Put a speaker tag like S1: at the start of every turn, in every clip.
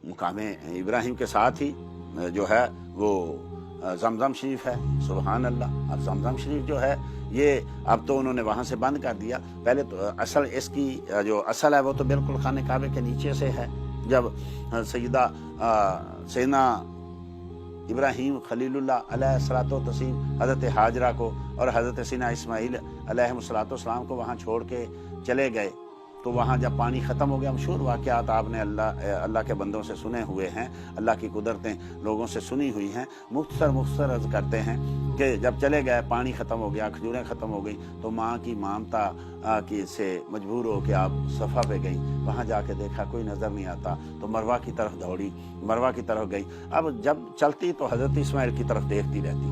S1: مقام ابراہیم کے ساتھ ہی جو ہے وہ زمزم شریف ہے. سبحان اللہ. اب زمزم شریف جو ہے یہ اب تو انہوں نے وہاں سے بند کر دیا. پہلے تو اصل اس کی جو اصل ہے وہ تو بالکل خانہ کعبے کے نیچے سے ہے. جب سیدنا ابراہیم خلیل اللہ علیہ الصلوۃ والتسلیم حضرت حاجرہ کو اور حضرت سیدنا اسماعیل علیہ الصلوۃ والسلام کو وہاں چھوڑ کے چلے گئے تو وہاں جب پانی ختم ہو گیا، مشہور واقعات آپ نے اللہ کے بندوں سے سنے ہوئے ہیں، اللہ کی قدرتیں لوگوں سے سنی ہوئی ہیں. مختصر عرض کرتے ہیں کہ جب چلے گئے پانی ختم ہو گیا، کھجوریں ختم ہو گئی تو ماں کی مامتا کی سے مجبور ہو کے آپ صفا پہ گئیں. وہاں جا کے دیکھا کوئی نظر نہیں آتا تو مروہ کی طرف دوڑی، مروہ کی طرف گئی. اب جب چلتی تو حضرت اسماعیل کی طرف دیکھتی رہتی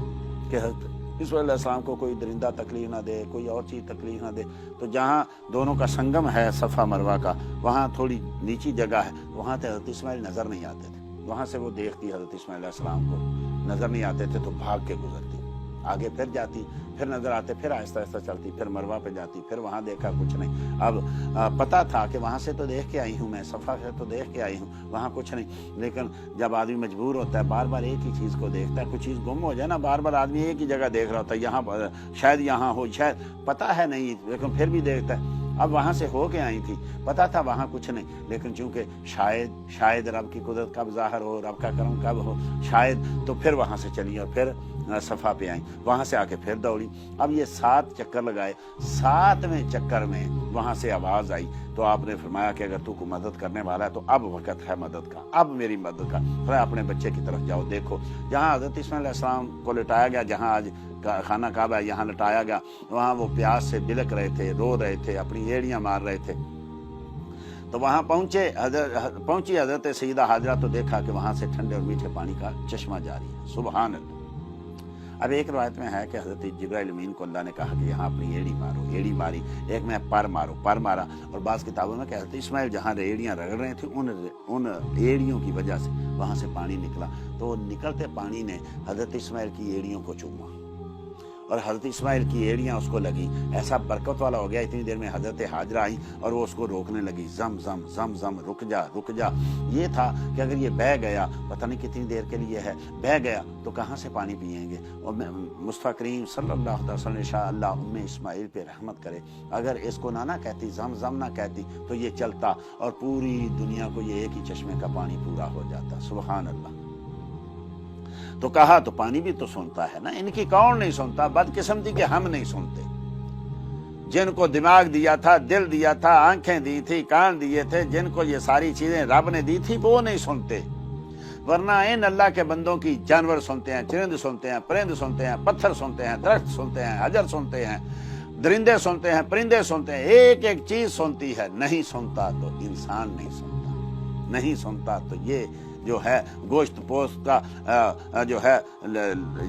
S1: کہ حضرت اسماعیل علیہ السلام کو کوئی درندہ تکلیف نہ دے، کوئی اور چیز تکلیف نہ دے. تو جہاں دونوں کا سنگم ہے صفا مروہ کا، وہاں تھوڑی نیچی جگہ ہے، وہاں سے حضرت اسماعیل نظر نہیں آتے تھے. وہاں سے وہ دیکھتی حضرت اسماعیل علیہ السلام کو نظر نہیں آتے تھے تو بھاگ کے گزرتی، آگے پھر جاتی، پھر نظر آتے، پھر آہستہ آہستہ چلتی، پھر مروہ پہ جاتی، پھر وہاں دیکھا کچھ نہیں. اب پتہ تھا کہ وہاں سے تو دیکھ کے آئی ہوں میں، صفا سے تو دیکھ کے آئی ہوں، وہاں کچھ نہیں. لیکن جب آدمی مجبور ہوتا ہے، بار بار ایک ہی چیز کو دیکھتا ہے، کچھ چیز گم ہو جائے نا، بار بار آدمی ایک ہی جگہ دیکھ رہا ہوتا ہے، یہاں شاید یہاں ہو، شاید پتہ ہے نہیں، لیکن پھر بھی دیکھتا ہے. اب وہاں سے ہو کے آئی تھی، پتہ تھا وہاں کچھ نہیں، لیکن چونکہ شاید رب کی قدرت کب ظاہر ہو، رب کا کرم کب ہو، شاید، تو پھر وہاں سے چلی اور پھر صفا پہ آئیں. وہاں سے آ کے پھر دوڑی. اب یہ 7 چکر لگائے. 7ویں چکر میں وہاں سے آواز آئی تو آپ نے فرمایا کہ اگر تو کو مدد کرنے والا ہے تو اب وقت ہے مدد کا، اب میری مدد کا. پھر اپنے بچے کی طرف جاؤ، دیکھو جہاں حضرت اسماعیل علیہ السلام کو لٹایا گیا، جہاں آج خانہ کعبہ ہے یہاں لٹایا گیا، وہاں وہ پیاس سے بلک رہے تھے، رو رہے تھے، اپنی ایڑیاں مار رہے تھے. تو وہاں پہنچی حضرت سیدہ حاجرہ تو دیکھا کہ وہاں سے ٹھنڈے اور میٹھے پانی کا چشمہ جاری ہے. سبحان اللہ. اب ایک روایت میں ہے کہ حضرت جبرائیل امین کو اللہ نے کہا کہ یہاں اپنی ایڑی مارو، ایڑی ماری. ایک میں پر مارا. اور بعض کتابوں میں کہ حضرت اسماعیل جہاں ایڑیاں رگڑ رہے تھے ان ایڑیوں کی وجہ سے وہاں سے پانی نکلا. تو نکلتے پانی نے حضرت اسماعیل کی ایڑیوں کو چوما اور حضرت اسماعیل کی ایڑیاں اس کو لگی. ایسا برکت والا ہو گیا. اتنی دیر میں حضرت حاجرہ آئی اور وہ اس کو روکنے لگی، زم زم رک جا. یہ تھا کہ اگر یہ بہہ گیا، پتہ نہیں کتنی دیر کے لیے ہے، بہہ گیا تو کہاں سے پانی پئیں گے. اور مصطفیٰ کریم صلی اللہ علیہ وسلم انشاء اللہ ام اسماعیل پہ رحمت کرے، اگر اس کو نہ کہتی، زم نہ کہتی تو یہ چلتا اور پوری دنیا کو یہ ایک ہی چشمے کا پانی پورا ہو جاتا. سبحان اللہ. تو کہا تو پانی بھی تو سنتا ہے نا، ان کی کون نہیں سنتا؟ بدقسمتی کہ ہم نہیں سنتے. جن کو دماغ دیا تھا، دل دیا تھا، آنکھیں دی تھی، کان دیے تھے، جن کو یہ ساری چیزیں رب نے دی تھی، وہ نہیں سنتے. ورنہ ان اللہ کے بندوں کی جانور سنتے ہیں، چرند سنتے ہیں، پرند سنتے ہیں، پتھر سنتے ہیں، درخت سنتے ہیں، حجر سنتے ہیں، درندے سنتے ہیں، پرندے سنتے ہیں، ایک ایک چیز سنتی ہے. نہیں سنتا تو انسان نہیں سنتا تو یہ جو ہے گوشت پوست کا جو ہے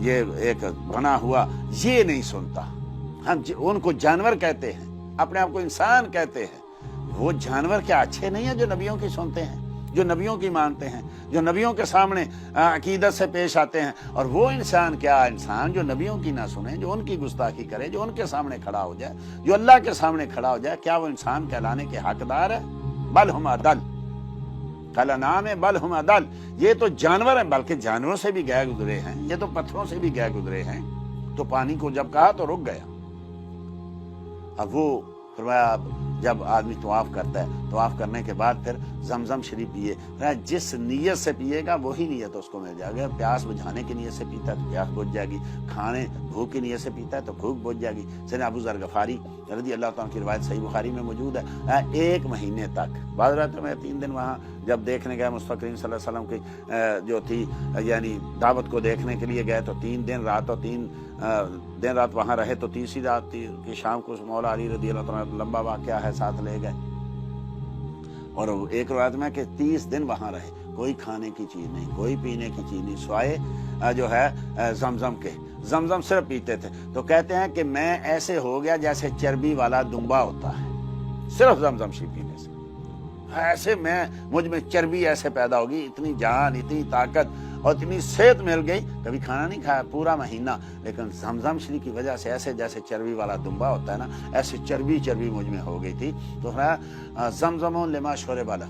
S1: یہ ایک بنا ہوا، یہ نہیں سنتا. ہم ان کو جانور کہتے ہیں، اپنے آپ کو انسان کہتے ہیں. وہ جانور کیا اچھے نہیں ہیں جو نبیوں کی سنتے ہیں، جو نبیوں کی مانتے ہیں، جو نبیوں کے سامنے عقیدت سے پیش آتے ہیں؟ اور وہ انسان کیا انسان جو نبیوں کی نہ سنے، جو ان کی گستاخی کرے، جو ان کے سامنے کھڑا ہو جائے، جو اللہ کے سامنے کھڑا ہو جائے، کیا وہ انسان کہلانے کے حقدار ہے؟ بل ہم اضل، کالانعام بل ہم اضل. یہ تو جانور ہیں، بلکہ جانوروں سے بھی گئے گزرے ہیں، یہ تو پتھروں سے بھی گئے گزرے ہیں. تو پانی کو جب کہا تو رک گیا. اب وہ فرمایا جب آدمی طواف کرتا ہے، طواف کرنے کے بعد پھر زمزم شریف پیے. جس نیت سے پیے گا وہی نیت اس کو مل جائے گا. پیاس بجھانے کی نیت سے پیتا ہے تو پیاس بجھ جائے گی، کھانے بھوک کی نیت سے پیتا ہے تو بھوک بجھ جائے گی. سیدنا ابو ذر غفاری رضی اللہ تعالیٰ کی روایت صحیح بخاری میں موجود ہے. 1 مہینے تک، بعض راتوں میں 3 دن وہاں جب دیکھنے گئے مصطفیٰ کریم صلی اللہ علیہ وسلم کی جو تھی یعنی دعوت کو دیکھنے کے لیے گئے تو 3 دن رات اور 3 دن رات وہاں رہے. تو تیسری رات کی شام کو مولا علی رضی اللہ تعالیٰ لمبا واقعہ ہے ساتھ لے گئے. اور ایک روایت میں کہ 30 دن وہاں رہے، کوئی کھانے کی چیز نہیں، کوئی پینے کی چیز نہیں، سوائے جو ہے زمزم کے. زمزم صرف پیتے تھے. تو کہتے ہیں کہ میں ایسے ہو گیا جیسے چربی والا دمبا ہوتا ہے صرف زمزم شریف پینے سے. ایسے مجھ میں چربی ایسے پیدا ہوگی، اتنی جان، اتنی طاقت اور اتنی صحت مل گئی. کبھی کھانا نہیں کھایا پورا مہینہ، لیکن زمزم شریف کی وجہ سے ایسے جیسے چربی والا دمبا ہوتا ہے نا، ایسے چربی مجھ میں ہو گئی تھی. تو زمزم لما شرب لہ،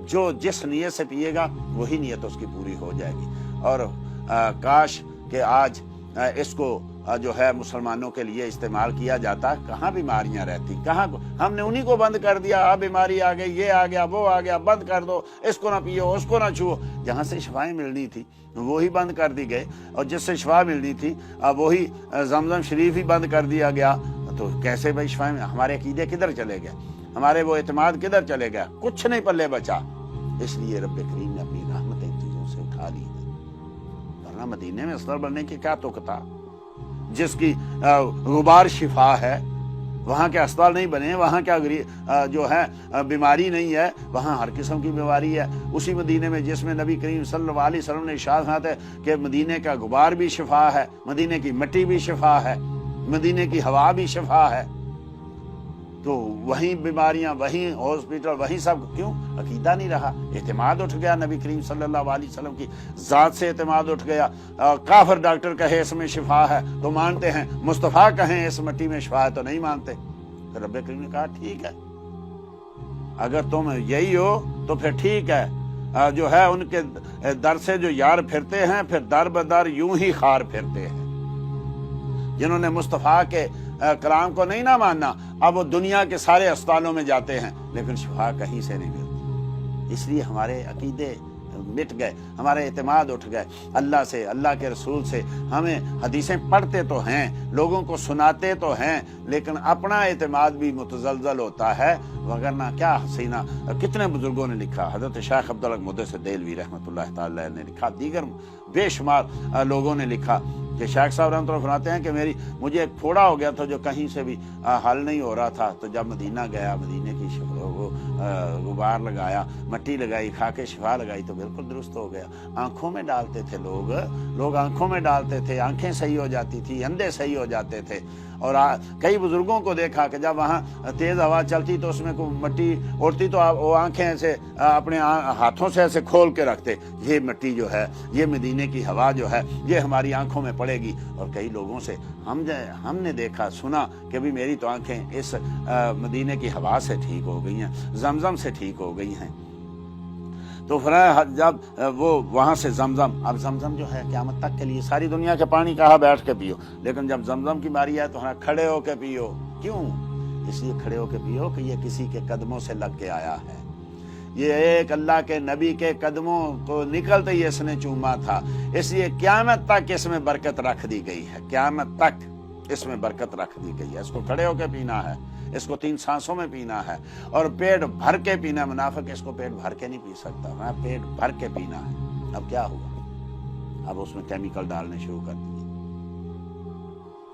S1: جو جس نیت سے پیے گا وہی نیت اس کی پوری ہو جائے گی۔ اور کاش کہ آج اس کو جو ہے مسلمانوں کے لیے استعمال کیا جاتا، کہاں بیماریاں رہتی، کہاں ہم نے انہی کو بند کر دیا، اب بیماری آ گئی، یہ آ گیا، وہ آ گیا، بند کر دو، اس کو نہ پیو، اس کو نہ چھو۔ جہاں سے شفائیں ملنی تھی وہی بند کر دی گئے، اور جس سے شفا ملنی تھی وہی زمزم شریف ہی بند کر دیا گیا۔ تو کیسے بھائی شفائیں، ہمارے عقیدے کدھر چلے گئے، ہمارے وہ اعتماد کدھر چلے گیا، کچھ نہیں پلے بچا۔ اس لیے رب کریم نے اپنی رحمت ان چیزوں سے اٹھا لی، ورنہ مدینے میں اسلحہ بننے کی کیا توقع تھا؟ جس کی غبار شفا ہے، وہاں کے اسپتال نہیں بنے، وہاں کیا جو ہے بیماری نہیں ہے، وہاں ہر قسم کی بیماری ہے۔ اسی مدینے میں جس میں نبی کریم صلی اللہ علیہ وسلم نے ارشاد فرمایا ہے کہ مدینے کا غبار بھی شفا ہے، مدینے کی مٹی بھی شفا ہے، مدینے کی ہوا بھی شفا ہے۔ تو وہیں بیماریاں، وہیں ہاسپٹل، وہیں سب، کیوں؟ عقیدہ نہیں رہا، اعتماد اٹھ گیا، نبی کریم صلی اللہ علیہ وسلم کی ذات سے اعتماد اٹھ گیا۔ کافر ڈاکٹر کہے اس میں شفا ہے تو مانتے ہیں، مصطفیٰ کہیں اس مٹی میں شفا ہے تو نہیں مانتے۔ تو رب کریم نے کہا ٹھیک ہے، اگر تم یہی ہو تو پھر ٹھیک ہے۔ جو ہے ان کے در سے جو یار پھرتے ہیں، پھر در بدر یوں ہی خار پھرتے ہیں۔ جنہوں نے مصطفیٰ کے کلام کو نہیں نہ ماننا، اب وہ دنیا کے سارے اسپتالوں میں جاتے ہیں لیکن شفا کہیں سے نہیں ملتی۔ اس لیے ہمارے عقیدے مٹ گئے، ہمارے اعتماد اٹھ گئے اللہ سے، اللہ کے رسول سے۔ ہمیں حدیثیں پڑھتے تو ہیں، لوگوں کو سناتے تو ہیں، لیکن اپنا اعتماد بھی متزلزل ہوتا ہے، وگرنہ کیا حسینہ کتنے بزرگوں نے لکھا، حضرت شیخ عبدالحق محدث دہلوی رحمۃ اللہ تعالی نے لکھا، دیگر بے شمار لوگوں نے لکھا کہ شیخ صاحب رحمۃ اللہ فرماتے ہیں کہ مجھے ایک پھوڑا ہو گیا تھا جو کہیں سے بھی حل نہیں ہو رہا تھا، تو جب مدینہ گیا، مدینے کی غبار لگایا، مٹی لگائی، کھا کے شفا لگائی تو بالکل درست ہو گیا۔ آنکھوں میں ڈالتے تھے لوگ آنکھوں میں ڈالتے تھے، آنکھیں صحیح ہو جاتی تھی، اندھے صحیح ہو جاتے تھے۔ اور کئی بزرگوں کو دیکھا کہ جب وہاں تیز ہوا چلتی تو اس میں کوئی مٹی اڑتی تو وہ آنکھیں ایسے اپنے ہاتھوں سے ایسے کھول کے رکھتے، یہ مٹی جو ہے، یہ مدینے کی ہوا جو ہے، یہ ہماری آنکھوں میں پڑے گی۔ اور کئی لوگوں سے ہم نے دیکھا سنا کہ بھی میری تو آنکھیں اس مدینے کی ہوا سے ٹھیک ہو گئی ہیں، زمزم سے ٹھیک ہو گئی ہیں۔ تو فرمایا جب وہ وہاں سے زمزم، اب زمزم جو ہے قیامت تک کے لیے، ساری دنیا کے پانی کہاں بیٹھ کے پیو، لیکن جب زمزم کی باری ہے تو کھڑے ہو کے پیو۔ کیوں؟ اس لیے کھڑے ہو کے پیو کہ یہ کسی کے قدموں سے لگ کے آیا ہے، یہ ایک اللہ کے نبی کے قدموں کو نکلتے ہی اس نے چوما تھا، اس لیے قیامت تک اس میں برکت رکھ دی گئی ہے، قیامت تک اس میں برکت رکھ دی گئی ہے۔ اس کو کھڑے ہو کے پینا ہے، اس کو 3 سانسوں میں پینا ہے، اور پیٹ بھر کے پینا۔ منافق اس کو پیٹ بھر کے نہیں پی سکتا، پیٹ بھر کے پینا ہے۔ اب کیا ہوا؟ اب اس میں کیمیکل ڈالنے شروع کر دیے،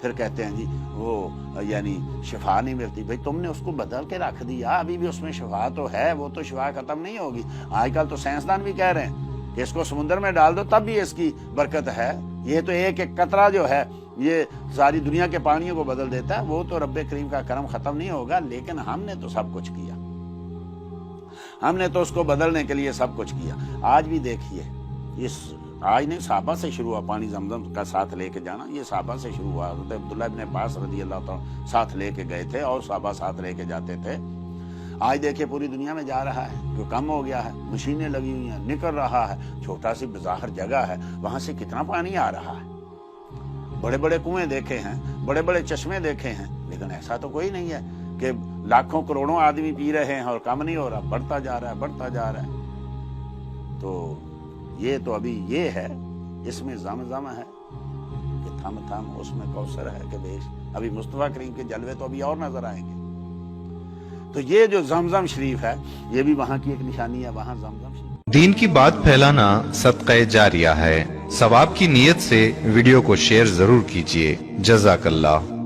S1: پھر کہتے ہیں جی وہ یعنی شفا نہیں ملتی۔ بھئی تم نے اس کو بدل کے رکھ دیا، ابھی بھی اس میں شفا تو ہے، وہ تو شفا ختم نہیں ہوگی۔ آج کل تو سائنسدان بھی کہہ رہے ہیں کہ اس کو سمندر میں ڈال دو تب بھی اس کی برکت ہے۔ یہ تو ایک ایک قطرہ جو ہے یہ ساری دنیا کے پانیوں کو بدل دیتا ہے۔ وہ تو رب کریم کا کرم ختم نہیں ہوگا، لیکن ہم نے تو سب کچھ کیا، ہم نے تو اس کو بدلنے کے لیے سب کچھ کیا۔ آج بھی دیکھیے، آج نہیں، صحابہ سے شروع ہوا پانی زمزم کا ساتھ لے کے جانا، یہ صحابہ سے شروع ہوا۔ حضرت عبداللہ ابن عباس رضی اللہ تعالیٰ ساتھ لے کے گئے تھے، اور صحابہ ساتھ لے کے جاتے تھے۔ آج دیکھیں پوری دنیا میں جا رہا ہے، جو کم ہو گیا ہے، مشینیں لگی ہوئی ہیں، نکل رہا ہے، چھوٹا سی بظاہر جگہ ہے، وہاں سے کتنا پانی آ رہا ہے۔ بڑے بڑے کنویں دیکھے ہیں، بڑے بڑے چشمے دیکھے ہیں، لیکن ایسا تو کوئی نہیں ہے کہ لاکھوں کروڑوں آدمی پی رہے ہیں اور کم نہیں ہو رہا، بڑھتا جا رہا ہے، بڑھتا جا رہا ہے۔ تو یہ تو ابھی یہ ہے، اس میں زمزم ہے کہ تھم تھم، اس میں کوثر ہے کہ بیش، ابھی مصطفیٰ کریم کے جلوے تو ابھی اور نظر آئیں گے۔ تو یہ جو زمزم شریف ہے، یہ بھی وہاں کی ایک نشانی ہے، وہاں زمزم شریف۔
S2: دین کی بات پھیلانا صدقہ جاریہ ہے، ثواب کی نیت سے ویڈیو کو شیئر ضرور کیجیے۔ جزاک اللہ۔